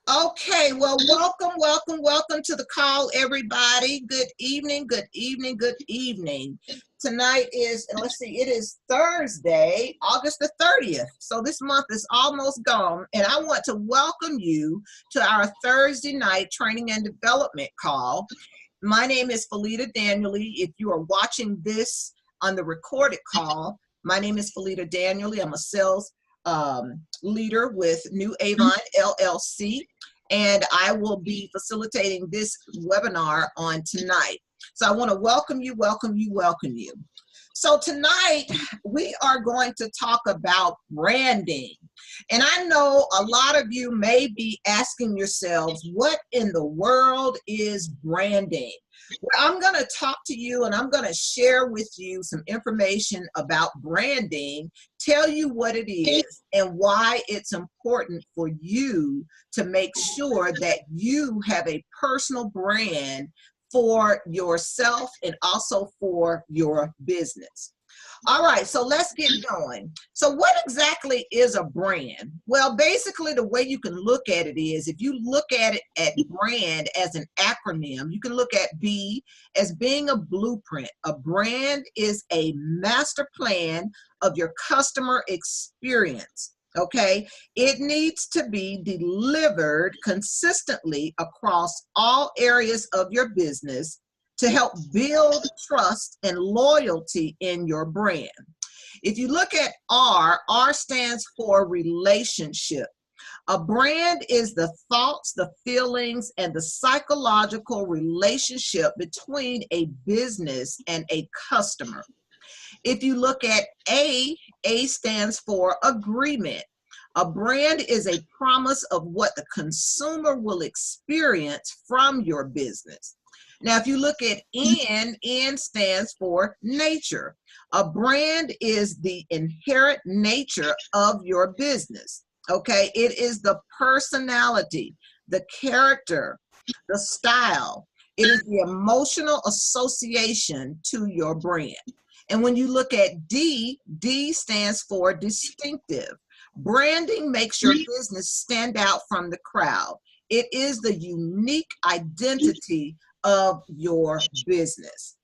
Okay, well, welcome to the call, everybody. Good evening, good evening, good evening. Tonight is, and let's see, it is Thursday, August the 30th. So this month is almost gone, and I want to welcome you to our Thursday night training and development call. My name is Felita Daniely. If you are watching this on the recorded call, my name is Felita Daniely. I'm a sales leader with New Avon LLC, and I will be facilitating this webinar on tonight. So I want to welcome you. So tonight we are going to talk about branding. And I know a lot of you may be asking yourselves, what in the world is branding? Well, I'm going to talk to you and I'm going to share with you some information about branding, tell you what it is and why it's important for you to make sure that you have a personal brand for yourself and also for your business. All right, so let's get going. So what exactly is a brand? Well, basically the way you can look at it is, if you look at it at brand as an acronym, you can look at B as being a blueprint. A brand is a master plan of your customer experience. Okay, it needs to be delivered consistently across all areas of your business to help build trust and loyalty in your brand. If you look at R stands for relationship. A brand is the thoughts, the feelings, and the psychological relationship between a business and a customer. If you look at A stands for agreement. A brand is a promise of what the consumer will experience from your business. Now, if you look at N stands for nature. A brand is the inherent nature of your business. Okay, it is the personality, the character, the style. It is the emotional association to your brand. And when you look at D stands for distinctive. Branding makes your business stand out from the crowd. It is the unique identity of your business.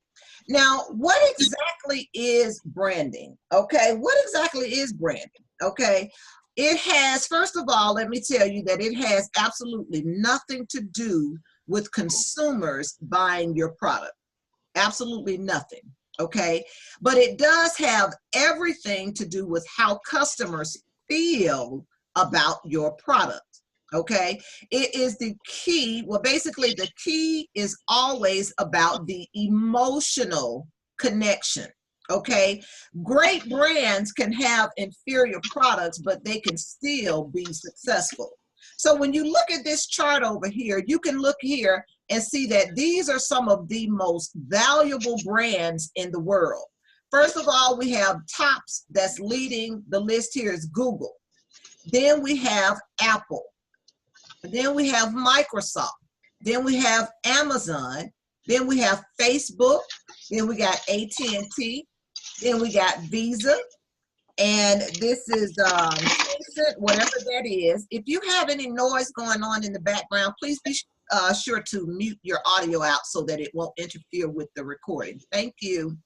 Now, what exactly is branding? Okay, what exactly is branding? Okay, it has, first of all, let me tell you that it has absolutely nothing to do with consumers buying your product. Absolutely nothing. Okay, but it does have everything to do with how customers feel about your product. Okay, it is the key. Well, basically the key is always about the emotional connection. Okay, great brands can have inferior products, but they can still be successful. So when you look at this chart over here, you can look here and see that these are some of the most valuable brands in the world. First of all, we have Tops that's leading the list here is Google. Then we have Apple. Then we have Microsoft. Then we have Amazon. Then we have Facebook. Then we got AT&T. Then we got Visa. And this is whatever that is. If you have any noise going on in the background, please be sure to mute your audio out so that it won't interfere with the recording. Thank you.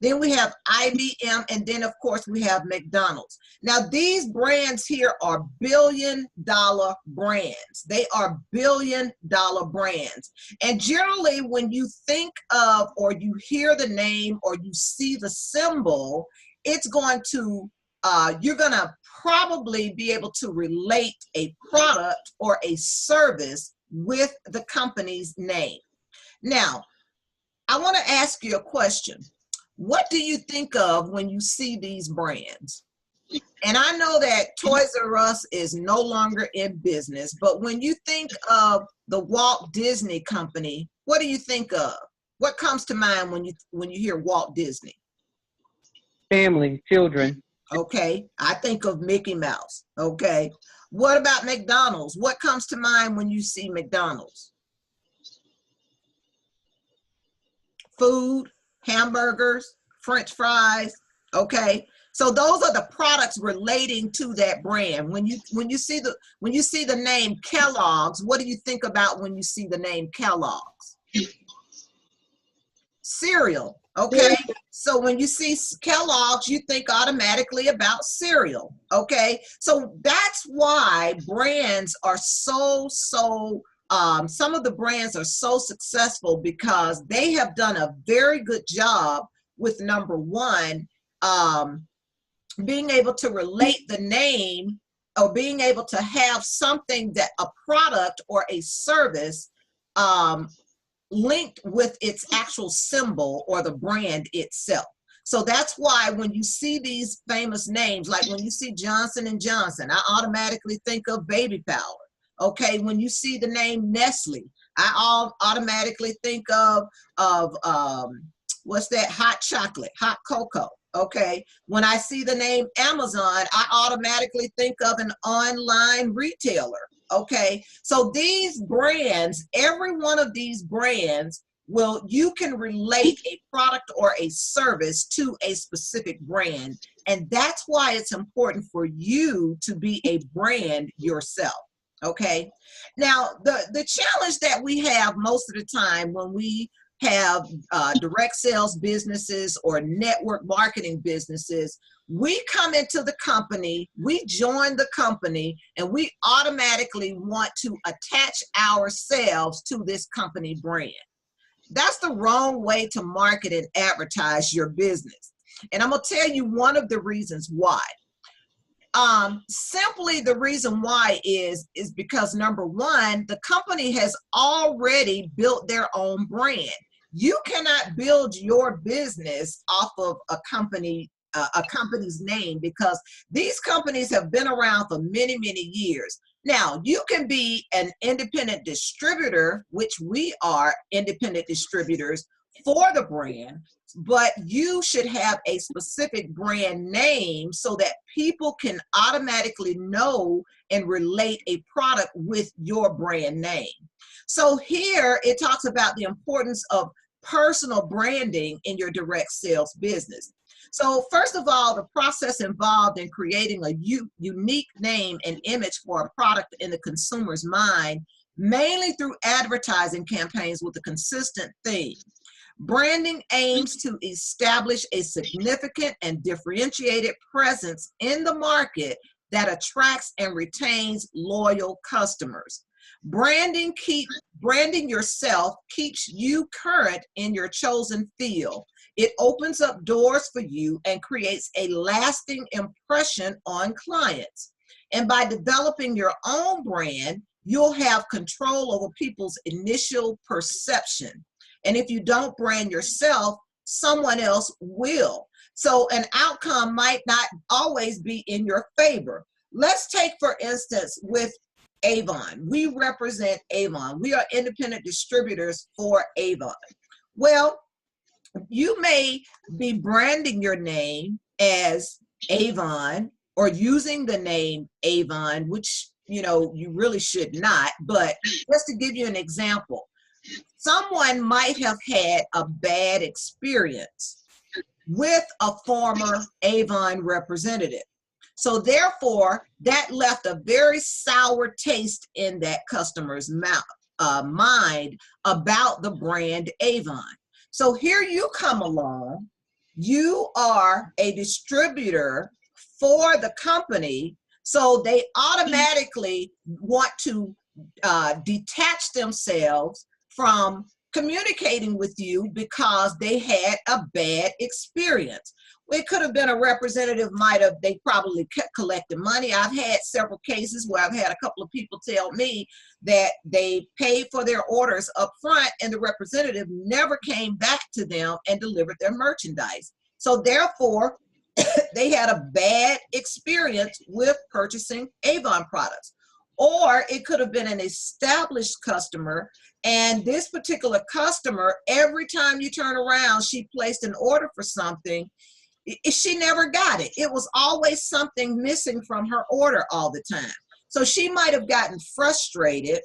Then we have IBM, and then of course we have McDonald's. Now these brands here are billion-dollar brands. They are billion-dollar brands. And generally when you think of, or you hear the name, or you see the symbol, it's going to, you're gonna probably be able to relate a product or a service with the company's name. Now, I wanna ask you a question. What do you think of when you see these brands? And I know that Toys R Us is no longer in business, but when you think of the Walt Disney Company, what do you think of? What comes to mind when you hear Walt Disney? Family, children. Okay, I think of Mickey Mouse. Okay, what about McDonald's? What comes to mind when you see McDonald's? Food, hamburgers, French fries. Okay, So those are the products relating to that brand. When you see the name Kellogg's, what do you think about when you see the name Kellogg's? Cereal. Okay. So when you see Kellogg's, you think automatically about cereal. Okay. So that's why brands are so some of the brands are so successful, because they have done a very good job with, number one, being able to relate the name, or being able to have something, that a product or a service linked with its actual symbol or the brand itself. So that's why when you see these famous names, like when you see Johnson and Johnson, I automatically think of baby powder. Okay, when you see the name Nestle, I automatically think of what's that? Hot chocolate, hot cocoa. Okay, when I see the name Amazon, I automatically think of an online retailer. Okay, so these brands, every one of these brands, you can relate a product or a service to a specific brand. And that's why it's important for you to be a brand yourself. Okay, now the challenge that we have most of the time when we have direct sales businesses or network marketing businesses, we come into the company, we join the company, and we automatically want to attach ourselves to this company brand. That's the wrong way to market and advertise your business. And I'm going to tell you one of the reasons why. Simply the reason why is because, number one, the company has already built their own brand. You cannot build your business off of a company's name, because these companies have been around for many, many years. Now, you can be an independent distributor, which we are independent distributors for the brand, but you should have a specific brand name so that people can automatically know and relate a product with your brand name. So here it talks about the importance of personal branding in your direct sales business. So first of all, the process involved in creating a unique name and image for a product in the consumer's mind, mainly through advertising campaigns with a consistent theme. Branding aims to establish a significant and differentiated presence in the market that attracts and retains loyal customers. Branding yourself keeps you current in your chosen field. It opens up doors for you and creates a lasting impression on clients. And by developing your own brand, you'll have control over people's initial perception. And if you don't brand yourself, someone else will. So an outcome might not always be in your favor. Let's take, for instance, with Avon. We represent Avon. We are independent distributors for Avon. Well, you may be branding your name as Avon or using the name Avon, which, you really should not. But just to give you an example, someone might have had a bad experience with a former Avon representative. So therefore, that left a very sour taste in that customer's mind about the brand Avon. So here you come along, you are a distributor for the company, so they automatically want to detach themselves from communicating with you because they had a bad experience. It could have been a representative, they probably kept collecting money. I've had several cases where I've had a couple of people tell me that they paid for their orders up front and the representative never came back to them and delivered their merchandise. So therefore, they had a bad experience with purchasing Avon products. Or it could have been an established customer, and this particular customer, every time you turn around, she placed an order for something. She never got it. It was always something missing from her order all the time. So she might have gotten frustrated,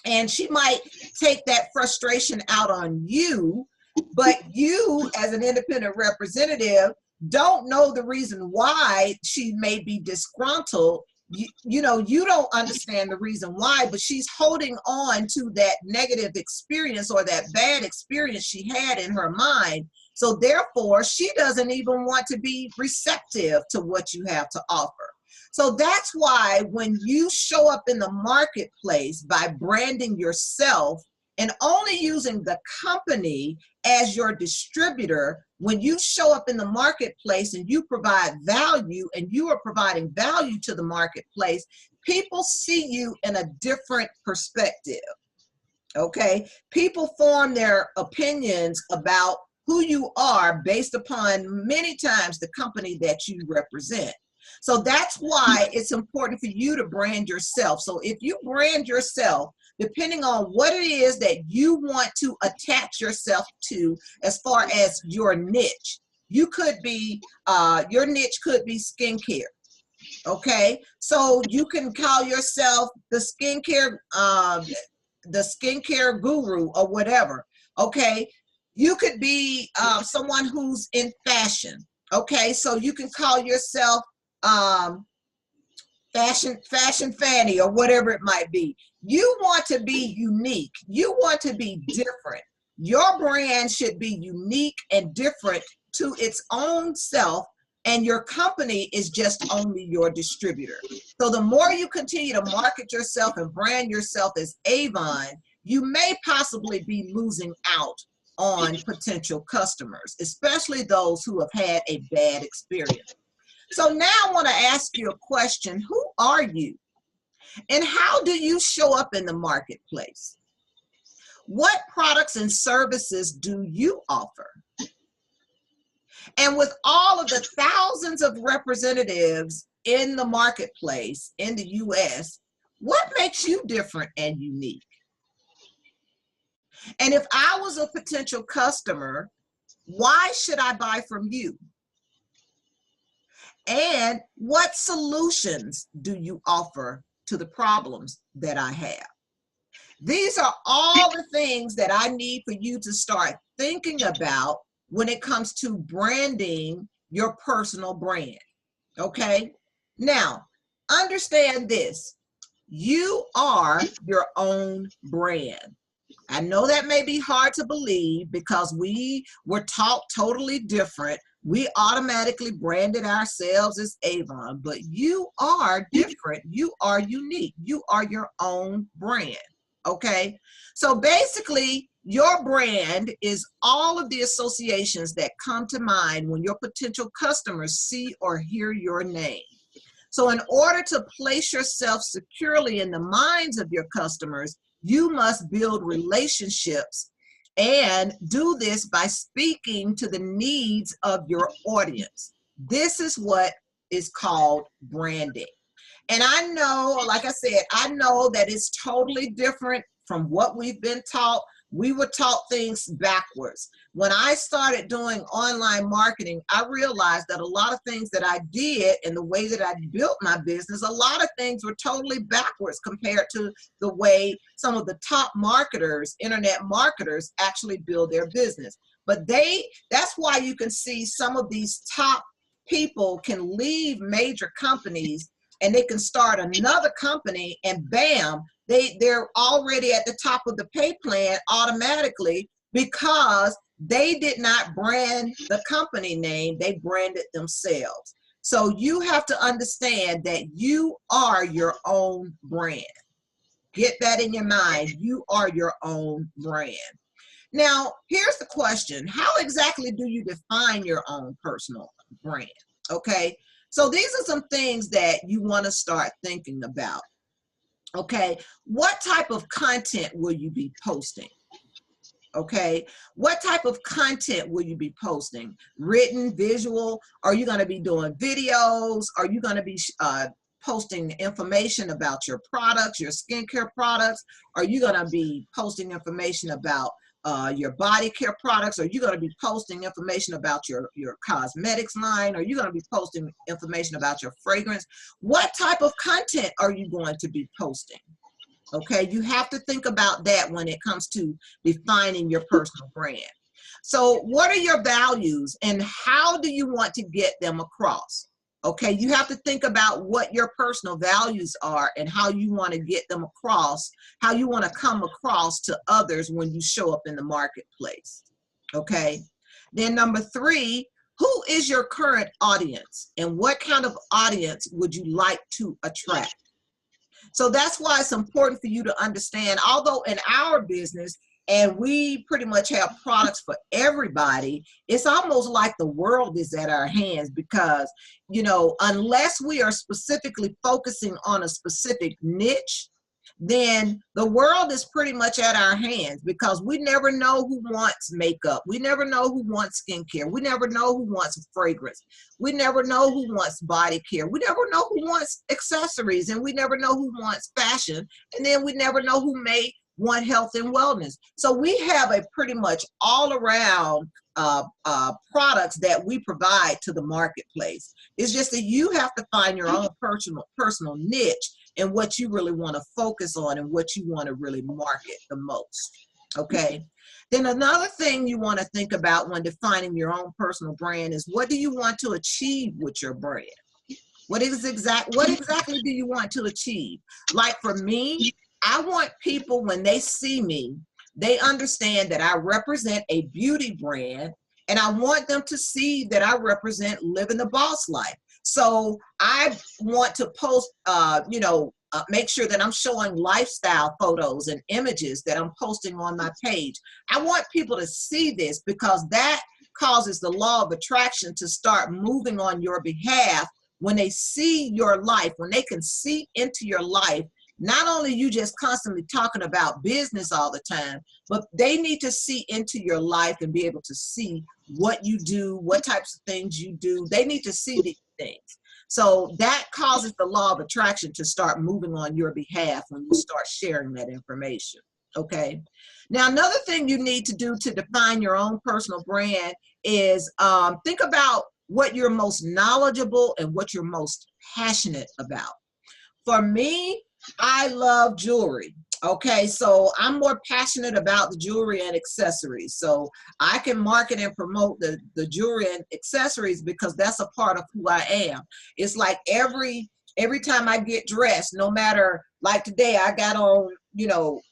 and she might take that frustration out on you, but you as an independent representative don't know the reason why she may be disgruntled. You know, you don't understand the reason why, but she's holding on to that negative experience or that bad experience she had in her mind. So therefore, she doesn't even want to be receptive to what you have to offer. So that's why when you show up in the marketplace by branding yourself and only using the company as your distributor, when you show up in the marketplace and you provide value and you are providing value to the marketplace, people see you in a different perspective. Okay, people form their opinions about who you are based upon many times the company that you represent. So that's why it's important for you to brand yourself. So if you brand yourself, depending on what it is that you want to attach yourself to as far as your niche, you could be, your niche could be skincare. Okay, so you can call yourself the skincare guru or whatever. Okay, you could be someone who's in fashion. Okay, so you can call yourself fashion fanny or whatever it might be. You want to be unique. You want to be different. Your brand should be unique and different to its own self, and your company is just only your distributor. So the more you continue to market yourself and brand yourself as Avon, you may possibly be losing out on potential customers, especially those who have had a bad experience. So now I want to ask you a question. Who are you? And how do you show up in the marketplace? What products and services do you offer? And with all of the thousands of representatives in the marketplace in the US, what makes you different and unique? And if I was a potential customer, why should I buy from you? And what solutions do you offer to the problems that I have? These are all the things that I need for you to start thinking about when it comes to branding your personal brand. Okay? Now, understand this. You are your own brand. I know that may be hard to believe because we were taught totally different. We automatically branded ourselves as Avon, but you are different. You are unique. You are your own brand. Okay? So basically, your brand is all of the associations that come to mind when your potential customers see or hear your name. So in order to place yourself securely in the minds of your customers, you must build relationships and do this by speaking to the needs of your audience. This is what is called branding. And I know, like I said, I know that it's totally different from what we've been taught. We were taught things backwards. When I started doing online marketing, I realized that a lot of things that I did and the way that I built my business, a lot of things were totally backwards compared to the way some of the top marketers, internet marketers, actually build their business. But that's why you can see some of these top people can leave major companies and they can start another company and bam, they're already at the top of the pay plan automatically because they did not brand the company name, they branded themselves. So you have to understand that you are your own brand. Get that in your mind. You are your own brand. Now, here's the question. How exactly do you define your own personal brand? Okay, so these are some things that you want to start thinking about. Okay, what type of content will you be posting? Okay, what type of content will you be posting? Written, visual? Are you going to be doing videos? Are you going to be posting information about your products, your skincare products? Are you going to be posting information about your body care products? Are you going to be posting information about your cosmetics line? Are you going to be posting information about your fragrance? What type of content are you going to be posting? Okay, you have to think about that when it comes to defining your personal brand. So what are your values and how do you want to get them across? Okay, you have to think about what your personal values are and how you want to get them across, how you want to come across to others when you show up in the marketplace. Okay, then number 3, who is your current audience and what kind of audience would you like to attract? So that's why it's important for you to understand, although in our business, and we pretty much have products for everybody, it's almost like the world is at our hands because, you know, unless we are specifically focusing on a specific niche, then the world is pretty much at our hands because we never know who wants makeup. We never know who wants skincare. We never know who wants fragrance. We never know who wants body care. We never know who wants accessories, and we never know who wants fashion. And then we never know who may want health and wellness. So we have a pretty much all around products that we provide to the marketplace. It's just that you have to find your own personal niche and what you really want to focus on and what you want to really market the most. Okay. Then another thing you want to think about when defining your own personal brand is, what do you want to achieve with your brand? What exactly do you want to achieve? Like for me, I want people, when they see me, they understand that I represent a beauty brand, and I want them to see that I represent living the boss life. So I want to post, make sure that I'm showing lifestyle photos and images that I'm posting on my page. I want people to see this because that causes the law of attraction to start moving on your behalf. When they see your life, when they can see into your life, not only you just constantly talking about business all the time, but they need to see into your life and be able to see what you do, what types of things you do. They need to see these things. So that causes the law of attraction to start moving on your behalf when you start sharing that information. Okay. Now, another thing you need to do to define your own personal brand is think about what you're most knowledgeable and what you're most passionate about. For me, I love jewelry. Okay, so I'm more passionate about the jewelry and accessories. So I can market and promote the jewelry and accessories because that's a part of who I am. It's like every time I get dressed, no matter, like today, I got on,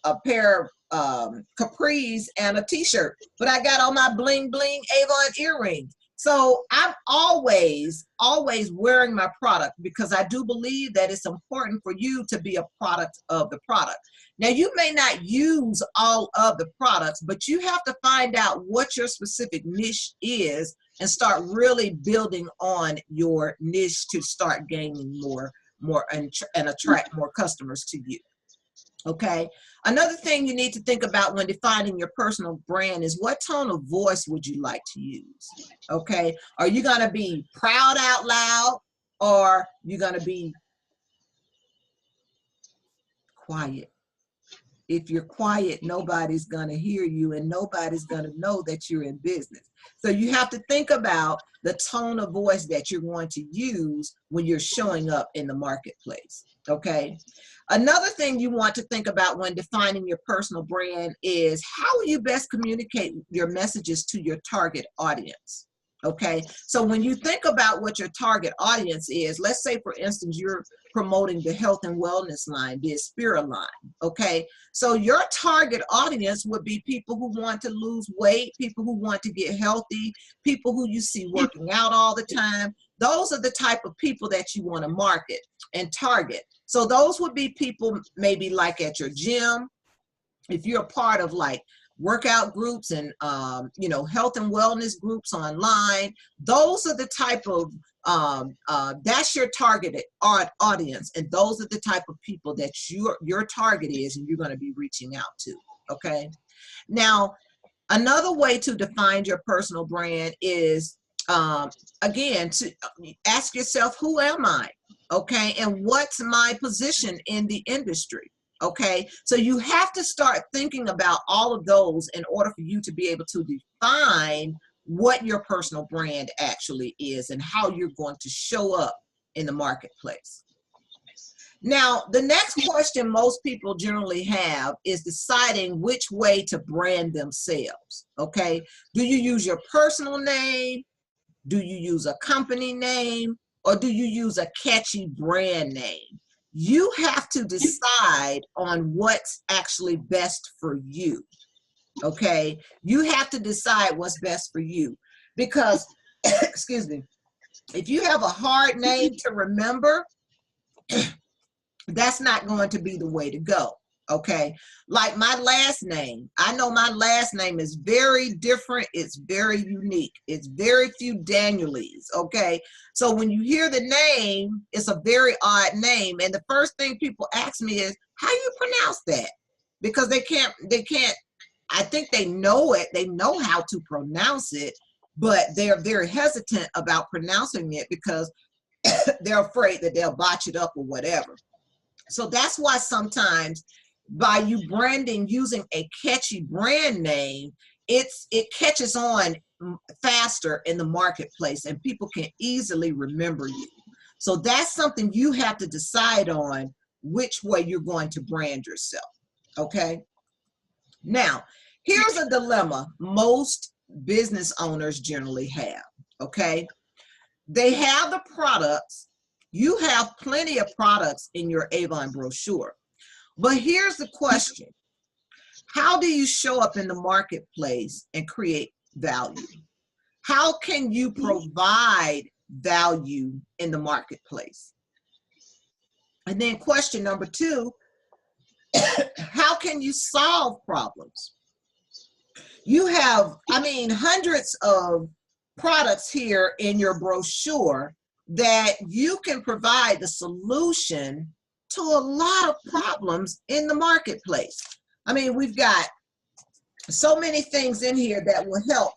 a pair of capris and a t-shirt, but I got on my bling bling Avon earrings. So I'm always wearing my product because I do believe that it's important for you to be a product of the product. Now, you may not use all of the products, but you have to find out what your specific niche is and start really building on your niche to start gaining more and attract more customers to you. Okay. Another thing you need to think about when defining your personal brand is, what tone of voice would you like to use? Okay. Are you going to be proud out loud, or you're going to be quiet? If you're quiet, nobody's going to hear you and nobody's going to know that you're in business. So you have to think about the tone of voice that you're going to use when you're showing up in the marketplace. Okay. Another thing you want to think about when defining your personal brand is, how will you best communicate your messages to your target audience? Okay, so when you think about what your target audience is, let's say, for instance, you're promoting the health and wellness line, the Aspira line. Okay, so your target audience would be people who want to lose weight, people who want to get healthy, people who you see working out all the time. Those are the type of people that you want to market and target. So those would be people maybe like at your gym, if you're a part of like workout groups and health and wellness groups online. Those are the type of that's your targeted audience, and those are the type of people that your target is, and you're going to be reaching out to. Okay, now another way to define your personal brand is, again, to ask yourself, who am I? Okay, and what's my position in the industry? Okay, so you have to start thinking about all of those in order for you to be able to define what your personal brand actually is and how you're going to show up in the marketplace. Now, the next question most people generally have is deciding which way to brand themselves, okay? Do you use your personal name? Do you use a company name? Or do you use a catchy brand name? You have to decide on what's actually best for you, okay? You have to decide what's best for you because, excuse me, if you have a hard name to remember, that's not going to be the way to go, okay? Like my last name, I know my last name is very different. It's very unique. It's very few Danielese, okay? So when you hear the name, it's a very odd name. And the first thing people ask me is, how you pronounce that? Because they can't, I think they know it. They know how to pronounce it, but they're very hesitant about pronouncing it because they're afraid that they'll botch it up or whatever. So that's why sometimes by you branding using a catchy brand name, it catches on faster in the marketplace and people can easily remember you. So that's something you have to decide on, which way you're going to brand yourself, okay? Now, here's a dilemma most business owners generally have, okay? They have the products. You have plenty of products in your Avon brochure. But here's the question. How do you show up in the marketplace and create value? How can you provide value in the marketplace? And then question number two, how can you solve problems? You have, I mean, hundreds of products here in your brochure that you can provide the solution to a lot of problems in the marketplace. I mean, we've got so many things in here that will help,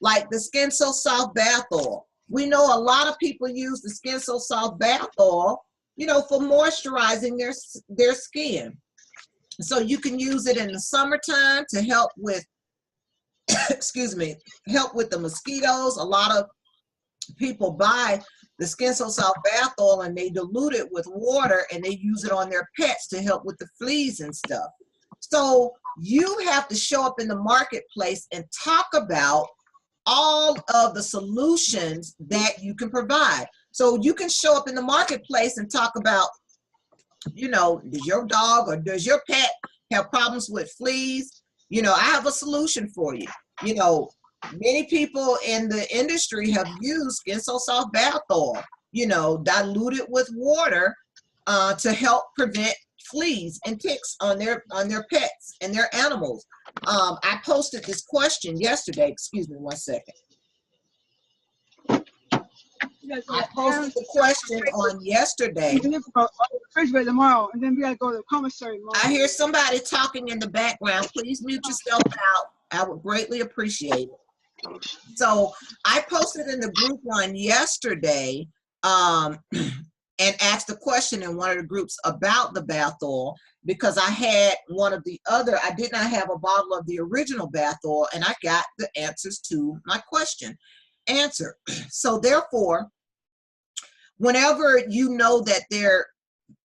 like the Skin So Soft Bath Oil. We know a lot of people use the Skin So Soft Bath Oil, you know, for moisturizing their skin. So you can use it in the summertime to help with, excuse me, help with the mosquitoes. A lot of people buy the Skin So Soft Bath Oil and they dilute it with water and they use it on their pets to help with the fleas and stuff. So you have to show up in the marketplace and talk about all of the solutions that you can provide. So you can show up in the marketplace and talk about, you know, does your dog or does your pet have problems with fleas? You know, I have a solution for you. You know, many people in the industry have used Skin So Soft Bath Oil, you know, diluted with water to help prevent fleas and ticks on their pets and their animals. I posted this question yesterday. Excuse me one second. I posted the question on yesterday. Tomorrow, and then we gotta go to the commissary tomorrow. I hear somebody talking in the background. Please mute yourself out. I would greatly appreciate it. So I posted in the group one yesterday and asked a question in one of the groups about the bath oil because I had one of the other, I did not have a bottle of the original bath oil and I got the answers to my question answer. So therefore, whenever you know that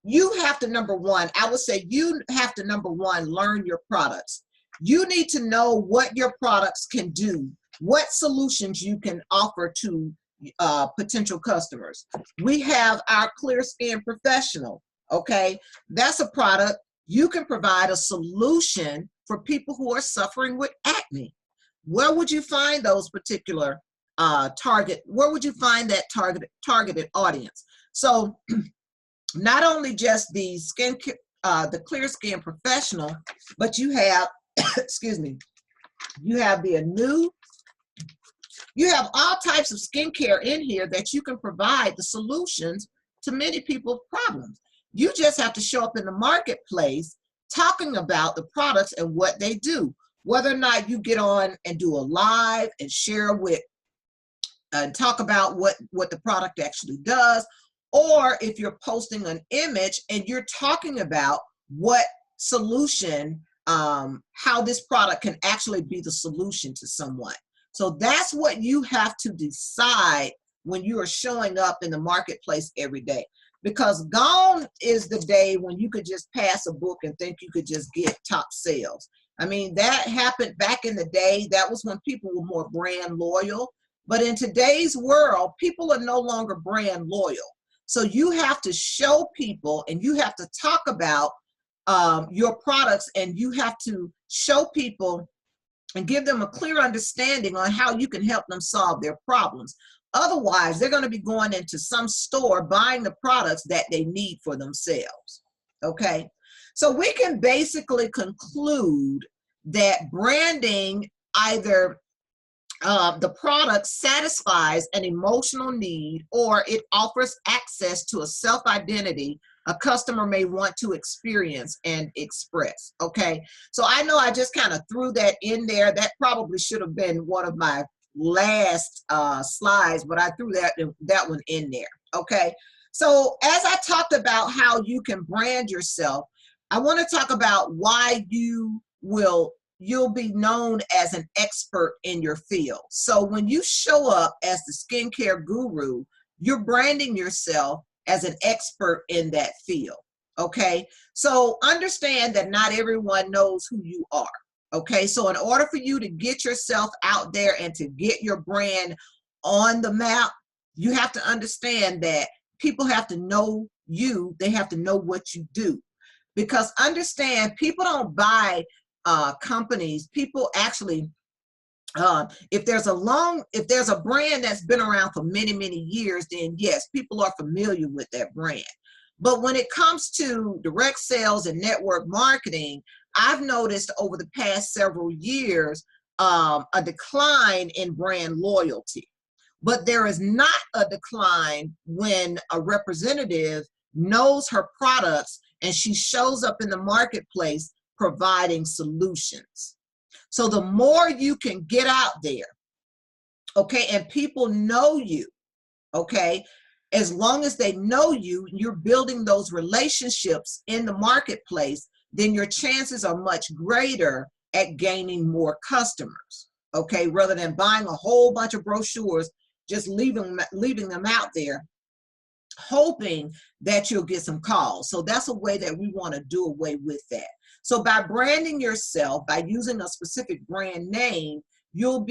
you have to, number one, I would say you have to, number one, learn your products. You need to know what your products can do, what solutions you can offer to potential customers. We have our Clear Skin Professional, okay? That's a product. You can provide a solution for people who are suffering with acne. Where would you find those particular where would you find that targeted audience? So not only just the Clear Skin Professional, but you have, excuse me, you have the Anew. You have all types of skincare in here that you can provide the solutions to many people's problems. You just have to show up in the marketplace talking about the products and what they do. Whether or not you get on and do a live and share with, talk about what the product actually does, or if you're posting an image and you're talking about what solution, how this product can actually be the solution to someone. So that's what you have to decide when you are showing up in the marketplace every day. because gone is the day when you could just pass a book and think you could just get top sales. I mean, that happened back in the day. That was when people were more brand loyal. But in today's world, people are no longer brand loyal. So you have to show people and you have to talk about your products, and you have to show people and give them a clear understanding on how you can help them solve their problems. Otherwise, they're going to be going into some store buying the products that they need for themselves. Okay, so we can basically conclude that branding, either the product satisfies an emotional need or it offers access to a self-identity a customer may want to experience and express. Okay, so I know I just kind of threw that in there. That probably should have been one of my last slides, but I threw that one in there. Okay, so as I talked about how you can brand yourself, I want to talk about why you'll be known as an expert in your field. So when you show up as the skincare guru, you're branding yourself as an expert in that field. Okay, so understand that not everyone knows who you are. Okay, so in order for you to get yourself out there and to get your brand on the map, you have to understand that people have to know you. They have to know what you do, because understand, people don't buy companies. People actually, if there's a brand that's been around for many, many years, then yes, people are familiar with that brand. But when it comes to direct sales and network marketing, I've noticed over the past several years a decline in brand loyalty. But there is not a decline when a representative knows her products and she shows up in the marketplace providing solutions. So the more you can get out there, okay, and people know you, okay, as long as they know you, you're building those relationships in the marketplace, then your chances are much greater at gaining more customers, okay, rather than buying a whole bunch of brochures, just leaving them out there, hoping that you'll get some calls. So that's a way that we want to do away with that. So by branding yourself, by using a specific brand name, you'll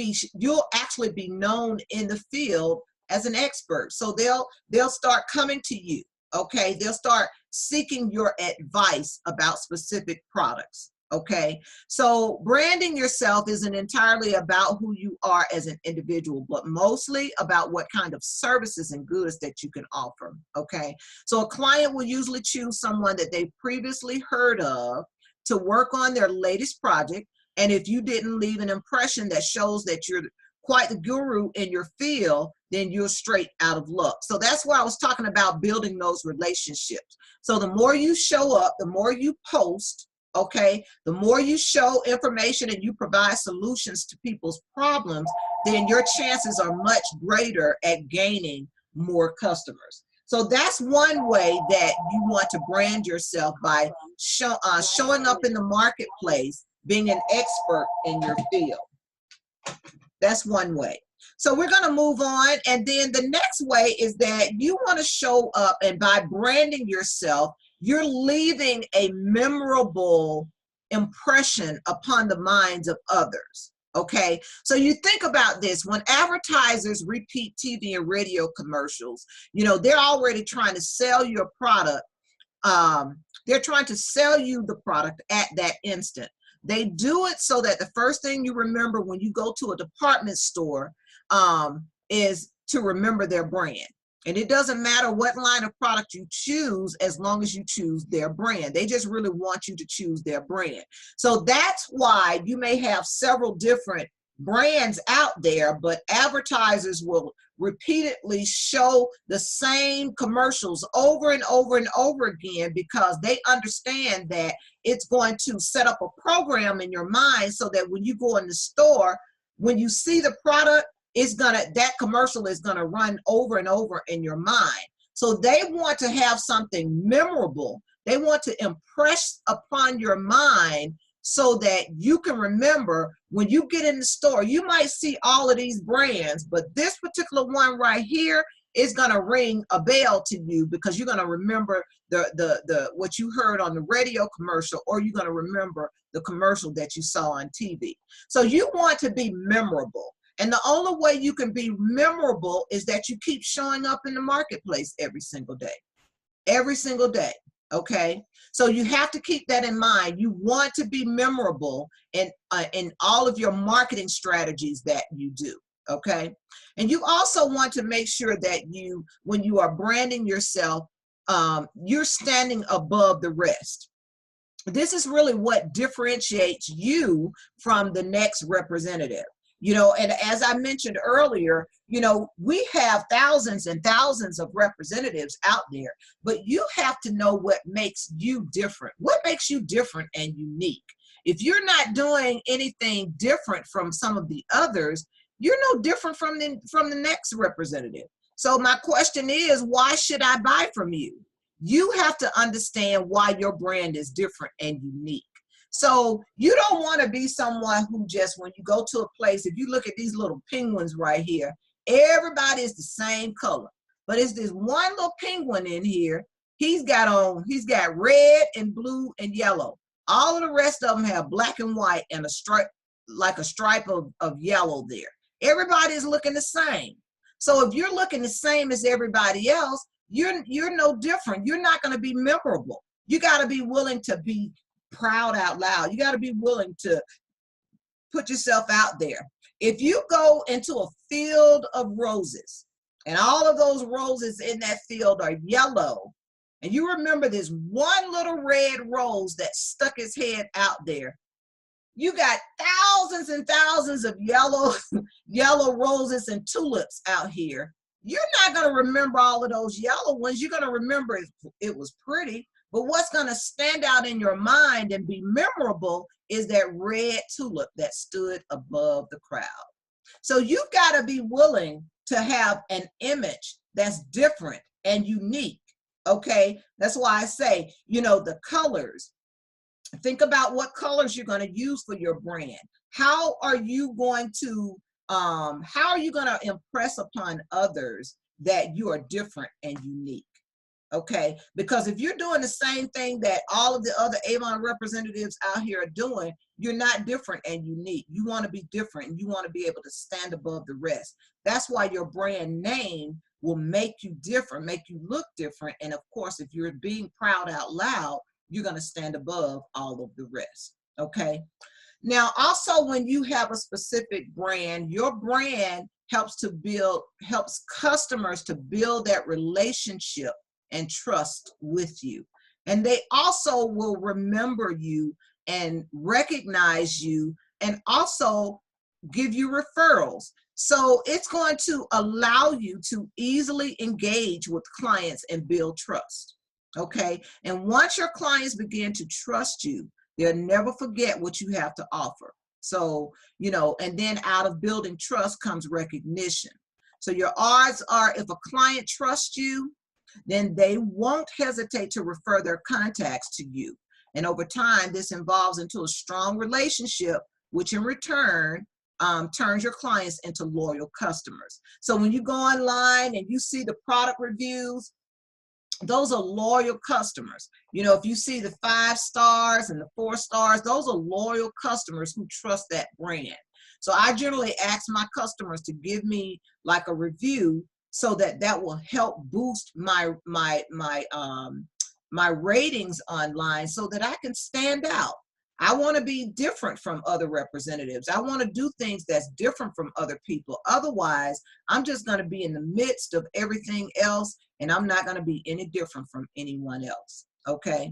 actually be known in the field as an expert. So they'll start coming to you, okay? They'll start seeking your advice about specific products, okay? So branding yourself isn't entirely about who you are as an individual, but mostly about what kind of services and goods that you can offer, okay? So a client will usually choose someone that they've previously heard of to work on their latest project. And if you didn't leave an impression that shows that you're quite the guru in your field, then you're straight out of luck. So that's why I was talking about building those relationships. So the more you show up, the more you post, okay, the more you show information and you provide solutions to people's problems, then your chances are much greater at gaining more customers. So that's one way that you want to brand yourself, by showing up in the marketplace, being an expert in your field. That's one way. So we're going to move on. And then the next way is that you want to show up, and by branding yourself, you're leaving a memorable impression upon the minds of others. Okay, so you think about this. When advertisers repeat TV and radio commercials, you know, they're already trying to sell your product. They're trying to sell you the product at that instant. They do it so that the first thing you remember when you go to a department store is to remember their brand. And it doesn't matter what line of product you choose, as long as you choose their brand. They just really want you to choose their brand. So that's why you may have several different brands out there, but advertisers will repeatedly show the same commercials over and over and over again, because they understand that it's going to set up a program in your mind so that when you go in the store, when you see the product, that commercial is gonna run over and over in your mind. So they want to have something memorable. They want to impress upon your mind so that you can remember when you get in the store. You might see all of these brands, but this particular one right here it's going to ring a bell to you, because you're going to remember the what you heard on the radio commercial, or you're going to remember the commercial that you saw on TV. So you want to be memorable. And the only way you can be memorable is that you keep showing up in the marketplace every single day. Every single day. Okay, so you have to keep that in mind. You want to be memorable in all of your marketing strategies that you do. Okay, and you also want to make sure that you, when you are branding yourself, you're standing above the rest. This is really what differentiates you from the next representative. You know, and as I mentioned earlier, you know, we have thousands and thousands of representatives out there, but you have to know what makes you different. What makes you different and unique? If you're not doing anything different from some of the others, you're no different from the next representative. So my question is, why should I buy from you? You have to understand why your brand is different and unique. So you don't want to be someone who just, when you go to a place, if you look at these little penguins right here, everybody is the same color. But it's this one little penguin in here. He's got red and blue and yellow. All of the rest of them have black and white and a stripe, like a stripe of yellow there. Everybody is looking the same. So if you're looking the same as everybody else, you're no different. You're not going to be memorable. You got to be willing to be proud out loud. You got to be willing to put yourself out there. If you go into a field of roses and all of those roses in that field are yellow, and you remember this one little red rose that stuck its head out there, you got thousands and thousands of yellow roses and tulips out here. You're not going to remember all of those yellow ones. You're going to remember it was pretty. But what's going to stand out in your mind and be memorable is that red tulip that stood above the crowd. So you've got to be willing to have an image that's different and unique. Okay, that's why I say, you know, the colors. Think about what colors you're going to use for your brand. How are you going to impress upon others that you are different and unique? Okay, because if you're doing the same thing that all of the other Avon representatives out here are doing, you're not different and unique. You want to be different, and you want to be able to stand above the rest. That's why your brand name will make you different, make you look different. And of course, if you're being proud out loud, you're going to stand above all of the rest. Okay. Now, also, when you have a specific brand, your brand helps customers to build that relationship and trust with you. And they also will remember you and recognize you, and also give you referrals. So it's going to allow you to easily engage with clients and build trust. Okay. And once your clients begin to trust you, they'll never forget what you have to offer. So, you know, and then out of building trust comes recognition. So your odds are, if a client trusts you, then they won't hesitate to refer their contacts to you. And over time, this evolves into a strong relationship, which in return turns your clients into loyal customers. So when you go online and you see the product reviews, those are loyal customers. You know, if you see the 5 stars and the 4 stars, those are loyal customers who trust that brand. So I generally ask my customers to give me like a review, so that will help boost my ratings online, so that I can stand out. I want to be different from other representatives. I want to do things that's different from other people. Otherwise, I'm just going to be in the midst of everything else, and I'm not going to be any different from anyone else. Okay.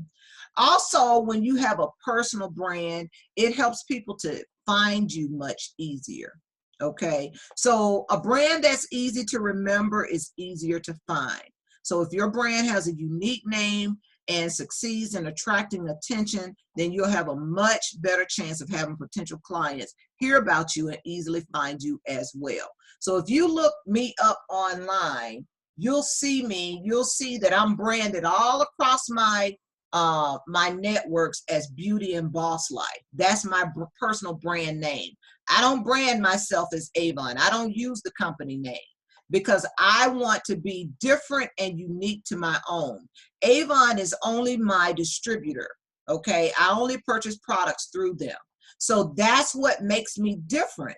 Also, when you have a personal brand, it helps people to find you much easier. Okay. So a brand that's easy to remember is easier to find. So if your brand has a unique name and succeeds in attracting attention, then you'll have a much better chance of having potential clients hear about you and easily find you as well. So if you look me up online, you'll see me, you'll see that I'm branded all across my networks as Beauty and Boss Life. That's my personal brand name. I don't brand myself as Avon. I don't use the company name. because I want to be different and unique to my own. Avon is only my distributor, okay? I only purchase products through them. So that's what makes me different.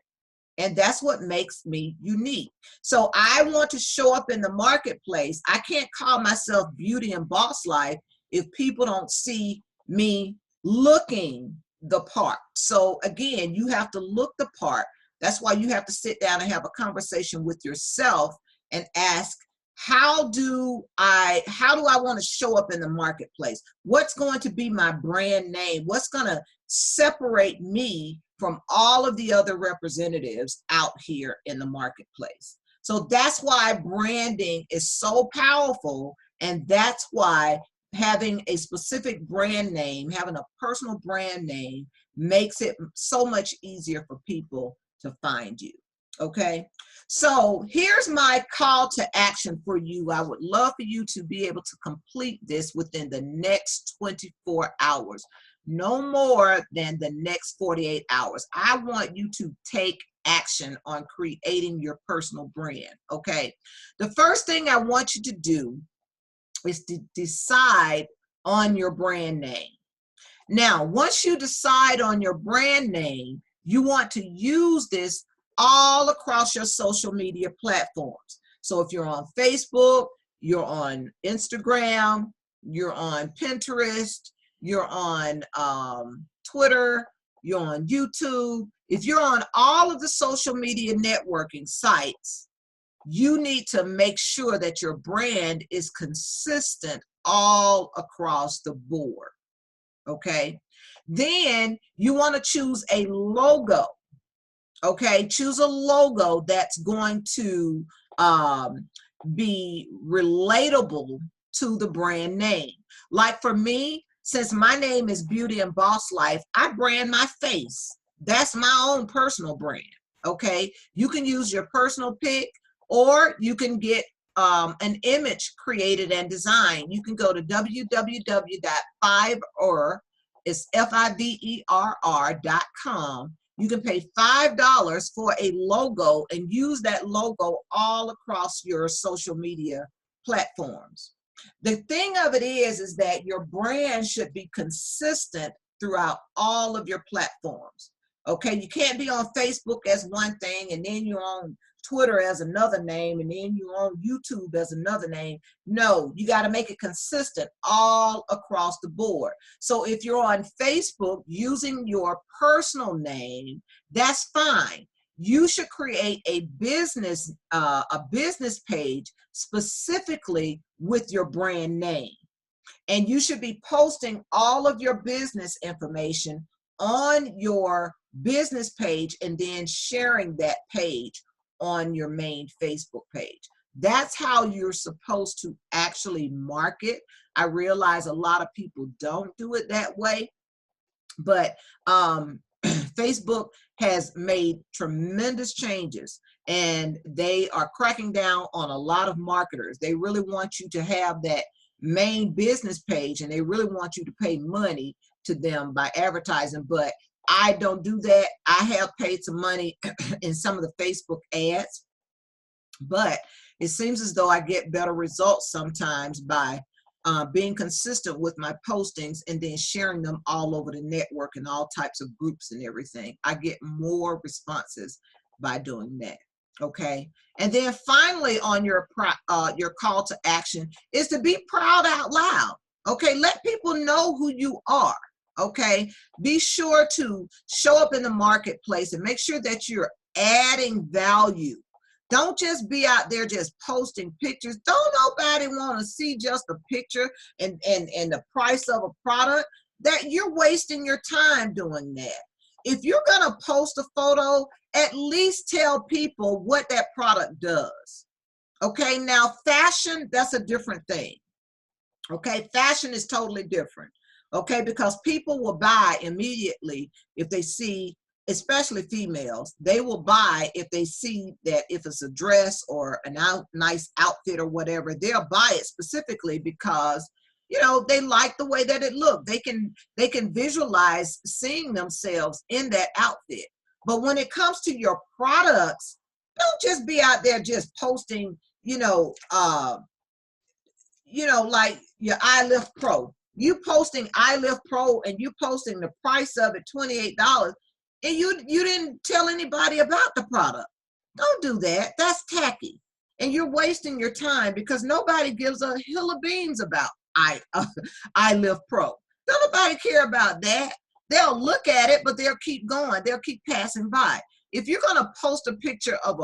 And that's what makes me unique. So I want to show up in the marketplace. I can't call myself Beauty and Boss Life if people don't see me looking the part. So again, you have to look the part. That's why you have to sit down and have a conversation with yourself and ask, how do I want to show up in the marketplace? What's going to be my brand name? What's going to separate me from all of the other representatives out here in the marketplace? So that's why branding is so powerful, and that's why having a specific brand name, having a personal brand name, makes it so much easier for people to find you. Okay, so here's my call to action for you. I would love for you to be able to complete this within the next 24 hours. No more than the next 48 hours. I want you to take action on creating your personal brand, okay? The first thing I want you to do is to decide on your brand name. Now, once you decide on your brand name, you want to use this all across your social media platforms. So if you're on Facebook, you're on Instagram, you're on Pinterest, you're on Twitter, you're on YouTube. If you're on all of the social media networking sites, you need to make sure that your brand is consistent all across the board, okay? Then you want to choose a logo, okay? Choose a logo that's going to be relatable to the brand name. Like for me, since my name is Beauty and Boss Life, I brand my face. That's my own personal brand, okay? You can use your personal pic, or you can get an image created and designed. You can go to www.fiverr, it's FIVERR.com. You can pay $5 for a logo and use that logo all across your social media platforms. The thing of it is that your brand should be consistent throughout all of your platforms. Okay, you can't be on Facebook as one thing, and then you're on Twitter as another name, and then you're on YouTube as another name. No, you got to make it consistent all across the board. So if you're on Facebook using your personal name, that's fine. You should create a business page specifically with your brand name. And you should be posting all of your business information on your business page and then sharing that page on your main Facebook page. That's how you're supposed to actually market. I realize a lot of people don't do it that way, but Facebook has made tremendous changes, and they are cracking down on a lot of marketers. They really want you to have that main business page, and they really want you to pay money to them by advertising, but I don't do that. I have paid some money in some of the Facebook ads, but it seems as though I get better results sometimes by being consistent with my postings and then sharing them all over the network and all types of groups and everything. I get more responses by doing that. Okay, and then finally on your call to action is to be proud out loud. Okay, let people know who you are. Okay, be sure to show up in the marketplace and make sure that you're adding value. Don't just be out there just posting pictures. Don't nobody want to see just a picture and the price of a product. That you're wasting your time doing that. If you're going to post a photo, at least tell people what that product does. Okay, now fashion, that's a different thing. Okay, fashion is totally different. Okay, because people will buy immediately if they see, especially females, they will buy if they see that if it's a dress or a nice outfit or whatever, they'll buy it specifically because, you know, they like the way that it looked. They can visualize seeing themselves in that outfit. But when it comes to your products, Don't just be out there just posting, like your iLift Pro. You posting iLift Pro and you posting the price of it, $28, and you didn't tell anybody about the product. Don't do that. That's tacky. And you're wasting your time because nobody gives a hill of beans about iLift Pro. Don't nobody care about that. They'll look at it, but they'll keep going. They'll keep passing by. If you're going to post a picture of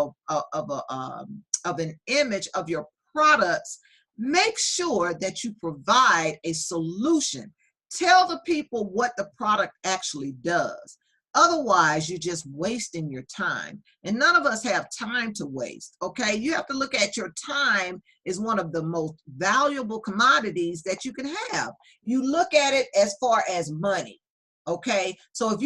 an image of your products, make sure that you provide a solution. Tell the people what the product actually does. Otherwise, you're just wasting your time. And none of us have time to waste, okay? You have to look at your time as one of the most valuable commodities that you can have. You look at it as far as money, okay? So if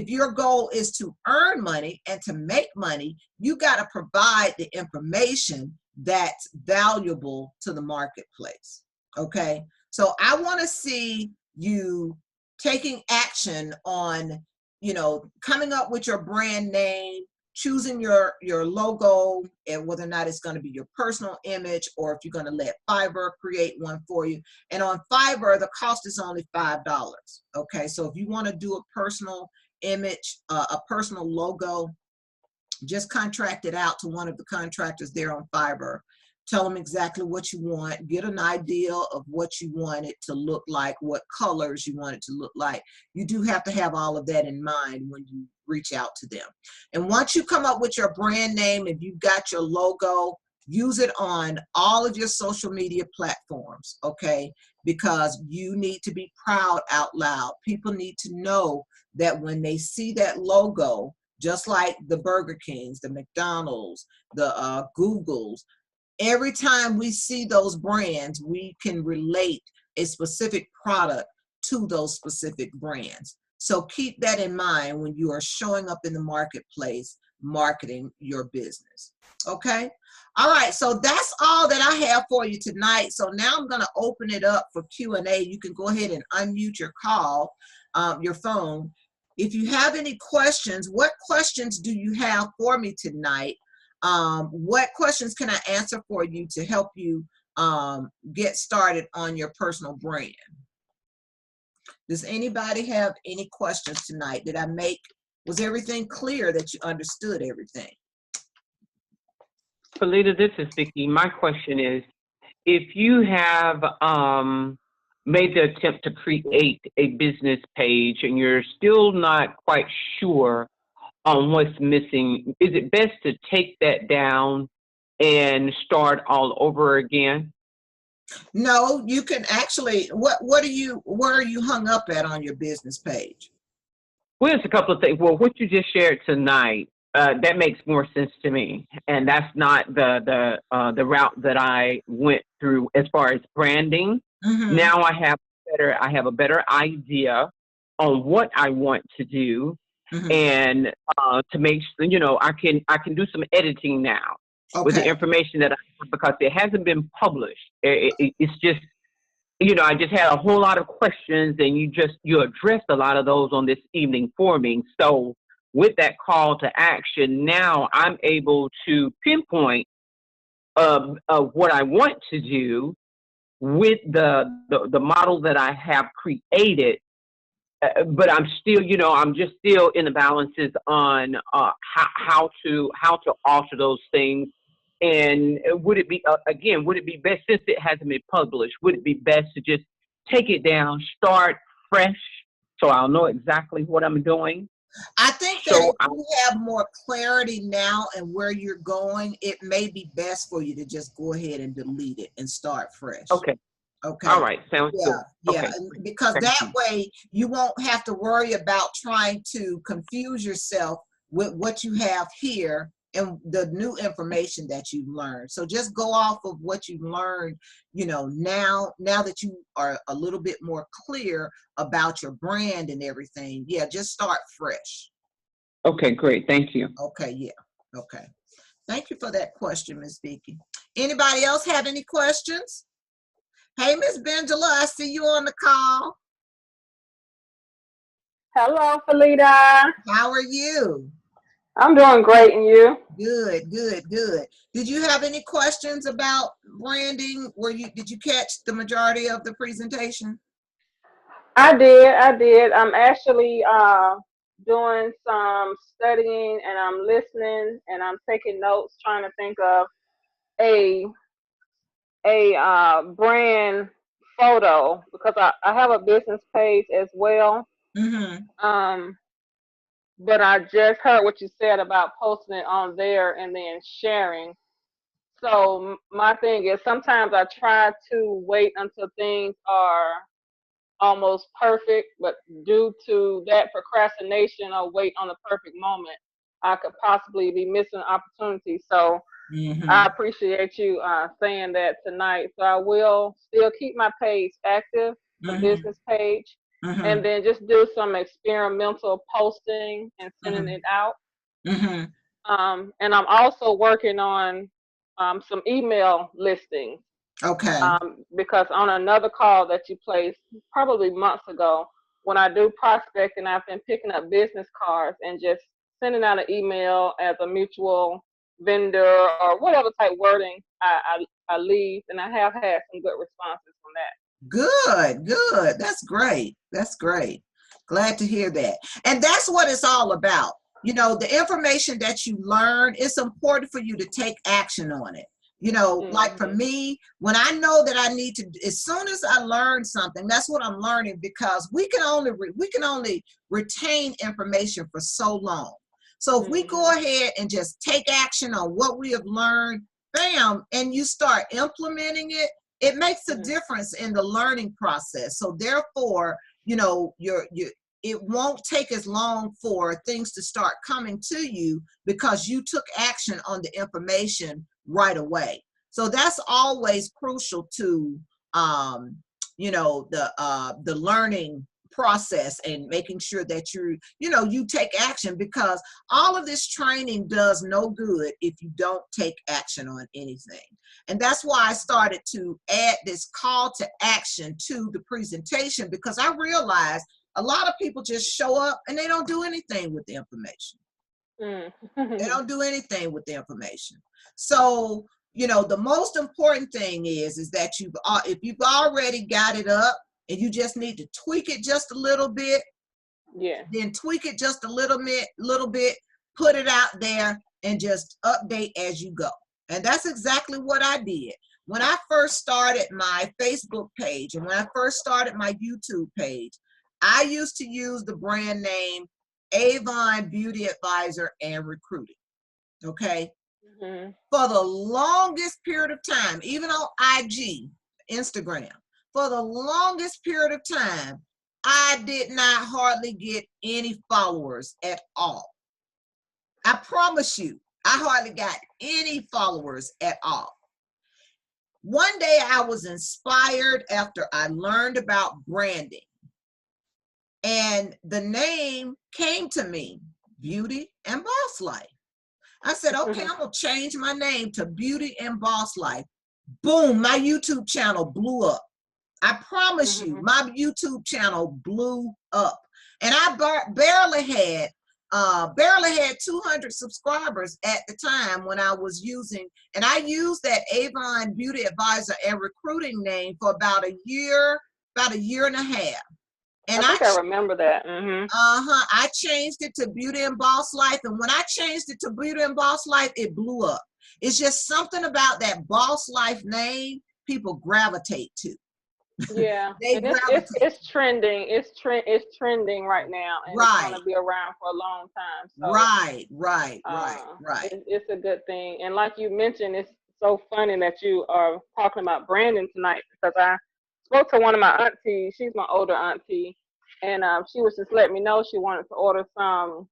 your goal is to earn money and to make money, you got to provide the information that's valuable to the marketplace, okay? So I want to see you taking action on, coming up with your brand name, choosing your logo, and whether or not it's going to be your personal image or if you're going to let Fiverr create one for you. And on Fiverr, the cost is only $5. Okay, so if you want to do a personal image, a personal logo, just contract it out to one of the contractors there on Fiverr. Tell them exactly what you want. Get an idea of what you want it to look like, what colors you want it to look like. You do have to have all of that in mind when you reach out to them. And once you come up with your brand name, if you've got your logo, use it on all of your social media platforms, okay? Because you need to be proud out loud. People need to know that when they see that logo, just like the Burger Kings, the McDonald's, the Googles, every time we see those brands, we can relate a specific product to those specific brands. So keep that in mind when you are showing up in the marketplace, marketing your business. Okay? All right, so that's all that I have for you tonight. So now I'm going to open it up for Q&A. You can go ahead and unmute your your phone. If you have any questions, what questions do you have for me tonight? What questions can I answer for you to help you get started on your personal brand? Does anybody have any questions tonight? Was everything clear that you understood everything? Felita, this is Vicki. My question is, if you have made the attempt to create a business page and you're still not quite sure on what's missing, is it best to take that down and start all over again? No, you can actually, where are you hung up at on your business page? Well, it's a couple of things. Well, what you just shared tonight, that makes more sense to me, and that's not the route that I went through as far as branding. Mm-hmm. Now I have a better idea on what I want to do, Mm-hmm. and to make sure, I can do some editing now with the information that I have, because it hasn't been published. It's just, I just had a whole lot of questions, and you addressed a lot of those on this evening for me. So with that call to action, now I'm able to pinpoint what I want to do with the model that I have created. But I'm still, I'm just still in the balances on how to alter those things. And would it be best, since it hasn't been published, would it be best to just take it down, start fresh, so I'll know exactly what I'm doing? I think that if you have more clarity now and where you're going, it may be best for you to just go ahead and delete it and start fresh. Okay. Okay. All right. Sounds good. Yeah. Okay. Because that way you won't have to worry about trying to confuse yourself with what you have here and the new information that you've learned. So just go off of what you've learned, now that you are a little bit more clear about your brand and everything. Yeah, just start fresh. Okay, great. Thank you. Okay, yeah. Okay. Thank you for that question, Ms. Vicki. Anybody else have any questions? Hey, Ms. Bengela, I see you on the call. Hello, Felita. How are you? I'm doing great, and you? Good, good, good. Did you have any questions about branding? Did you catch the majority of the presentation? I did. I'm actually doing some studying, and I'm listening, and I'm taking notes, trying to think of a brand photo because I have a business page as well. Mm-hmm. Um, but I just heard what you said about posting it on there and then sharing. So my thing is sometimes I try to wait until things are almost perfect, but due to that procrastination or wait on the perfect moment, I could possibly be missing opportunities. So I Mm-hmm. appreciate you saying that tonight. So I will still keep my page active, the Mm-hmm. business page, and Mm-hmm. then just do some experimental posting and sending it out. Mm-hmm. And I'm also working on some email listings Okay. because on another call that you placed probably months ago, when I do prospecting, I've been picking up business cards and just sending out an email as a mutual vendor or whatever type wording I leave, and I have had some good responses from that. Good, good. That's great. That's great. Glad to hear that. And that's what it's all about. The information that you learn, it's important for you to take action on it. Like for Hmm. me, when I know that I need to, as soon as I learn something, that's what I'm learning because we can only retain information for so long. So if we go Hmm. ahead and just take action on what we have learned, bam, and you start implementing it, it makes a Hmm. difference in the learning process. So therefore, it won't take as long for things to start coming to you because you took action on the information right away. So that's always crucial to the learning process and making sure that you take action, because all of this training does no good if you don't take action on anything. And that's why I started to add this call to action to the presentation, because I realized a lot of people just show up and they don't do anything with the information. They Hmm. don't do anything with the information. So, the most important thing is that if you've already got it up and you just need to tweak it just a little bit, Yeah. then tweak it just a little bit, put it out there and just update as you go. And that's exactly what I did. When I first started my Facebook page and when I first started my YouTube page, I used to use the brand name Avon Beauty Advisor and Recruiting. Okay. Hmm. For the longest period of time, even on IG, Instagram, for the longest period of time, I did not hardly get any followers at all. I promise you, I hardly got any followers at all. One day I was inspired after I learned about branding, and the name came to me, Beauty and Boss Life. I said, okay, I'm going to change my name to Beauty and Boss Life. Boom, my YouTube channel blew up. I promise you, Hmm. my YouTube channel blew up. And I barely had 200 subscribers at the time when I was using, and I used that Avon Beauty Advisor and Recruiting name for about a year and a half. I And think I remember that. Hmm. I changed it to Beauty and Boss Life. And when I changed it to Beauty and Boss Life, it blew up. It's just something about that Boss Life name people gravitate to. Yeah, They and gravitate. it's trending. It's trending right now, and it's going Right, to be around for a long time. So right, right, right, right. it's a good thing. And like you mentioned, it's so funny that you are talking about branding tonight because I spoke to one of my aunties. She's my older auntie, and she was just letting me know she wanted to order some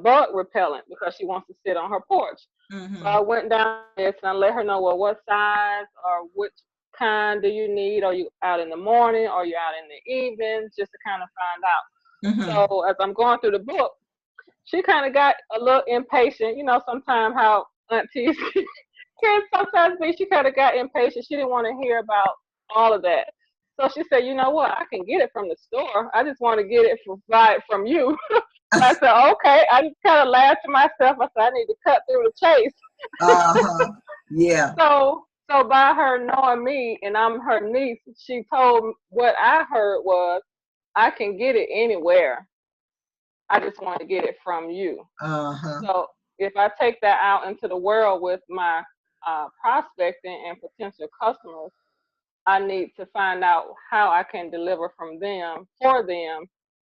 bug repellent because she wants to sit on her porch. So Mm-hmm. I went down this and I let her know, well, what size or which kind do you need? Are you out in the morning? Or are you out in the evenings? Just to kind of find out. Mm-hmm. So as I'm going through the book, she kind of got a little impatient. You know, sometimes how aunties can sometimes be. She kind of got impatient. She didn't want to hear about all of that. So she said, you know what? I can get it from the store. I just want to get it buy it from you. I said, okay. I just kind of laughed to myself. I said, I need to cut through the chase. Uh-huh. Yeah. So by her knowing me and I'm her niece, she told what I heard was, I can get it anywhere. I just want to get it from you. Uh-huh. So if I take that out into the world with my prospecting and potential customers, I need to find out how I can deliver from them for them,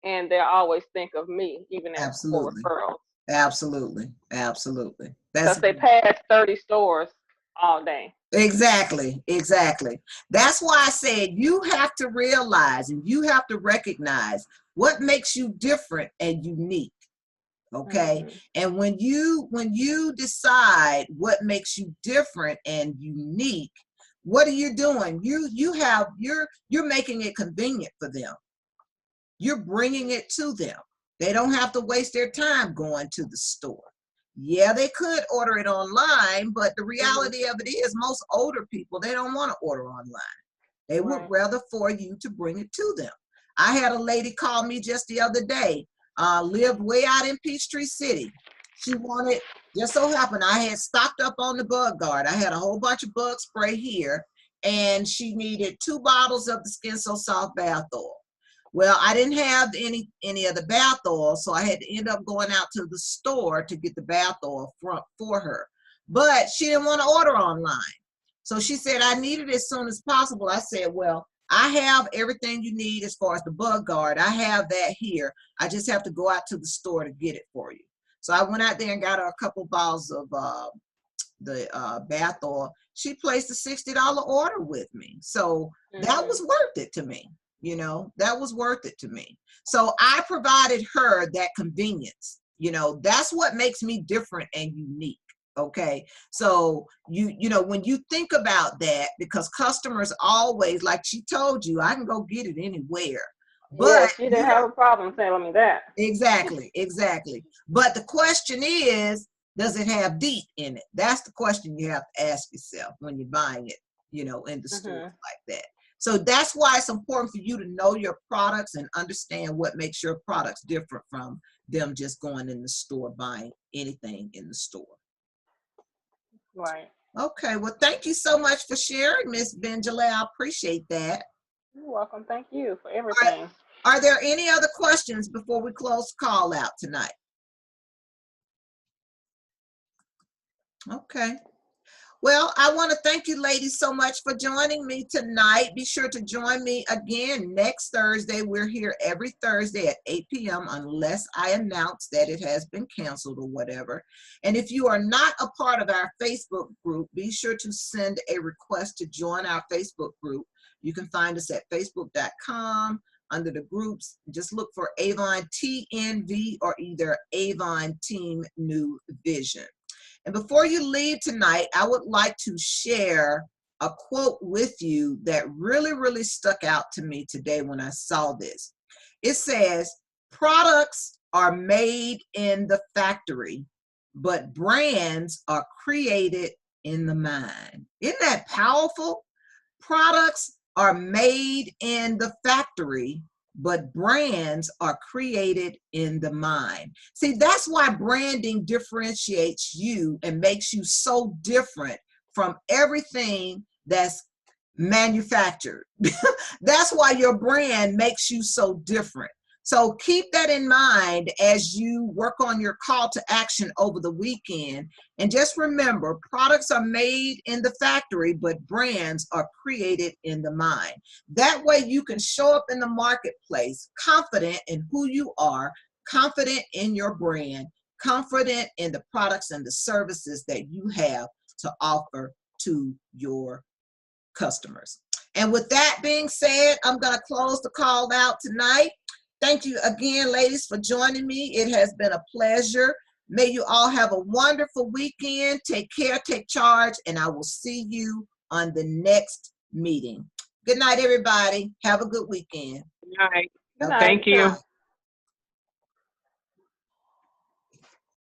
and they'll always think of me, even as for Absolutely. referrals, Absolutely. Absolutely. That's because they pass 30 stores all day. exactly. Exactly. That's why I said you have to realize and you have to recognize what makes you different and unique. Okay. Hmm. And when you decide what makes you different and unique, what are you doing? You're making it convenient for them. You're bringing it to them. They don't have to waste their time going to the store. Yeah, they could order it online, but the Hmm. reality of it is most older people, they don't want to order online. They would Right. rather for you to bring it to them. I had a lady call me just the other day, lived way out in Peachtree City. She wanted, just so happened, I had stocked up on the bug guard. I had a whole bunch of bug spray here, and she needed 2 bottles of the Skin So Soft bath oil. Well, I didn't have any of the bath oil, so I had to end up going out to the store to get the bath oil for her. But she didn't want to order online. So she said, I need it as soon as possible. I said, well, I have everything you need as far as the bug guard. I have that here. I just have to go out to the store to get it for you. So I went out there and got her a couple bottles of the bath oil. She placed a $60 order with me. So that Hmm. was worth it to me. That was worth it to me. So I provided her that convenience. That's what makes me different and unique. Okay. So when you think about that, because customers always, like she told you, I can go get it anywhere. Yeah, But she didn't have a problem telling me that. exactly. But the question is, does it have DEET in it? That's the question you have to ask yourself when you're buying it, in the stores Hmm. like that. So that's why it's important for you to know your products and understand what makes your products different from them just going in the store buying anything in the store. Right. Okay, well, thank you so much for sharing, Miss Benjala. I appreciate that. You're welcome. Thank you for All right, everything. are there any other questions before we close the call out tonight? Okay. Well, I want to thank you ladies so much for joining me tonight. Be sure to join me again next Thursday. We're here every Thursday at 8 p.m. unless I announce that it has been canceled or whatever. And if you are not a part of our Facebook group, be sure to send a request to join our Facebook group. You can find us at facebook.com under the groups. Just look for Avon TNV or either Avon Team New Vision. And before you leave tonight, I would like to share a quote with you that really, really stuck out to me today when I saw this. It says, products are made in the factory, but brands are created in the mind. Isn't that powerful? Products are made in the factory, but brands are created in the mind. See, that's why branding differentiates you and makes you so different from everything that's manufactured. That's why your brand makes you so different. So keep that in mind as you work on your call to action over the weekend. And just remember, products are made in the factory, but brands are created in the mind. That way you can show up in the marketplace confident in who you are, confident in your brand, confident in the products and the services that you have to offer to your customers. And with that being said, I'm going to close the call out tonight. Thank you again, ladies, for joining me. It has been a pleasure. May you all have a wonderful weekend. Take care, take charge, and I will see you on the next meeting. Good night, everybody. Have a good weekend. Good night. Good Okay. night. Thank you.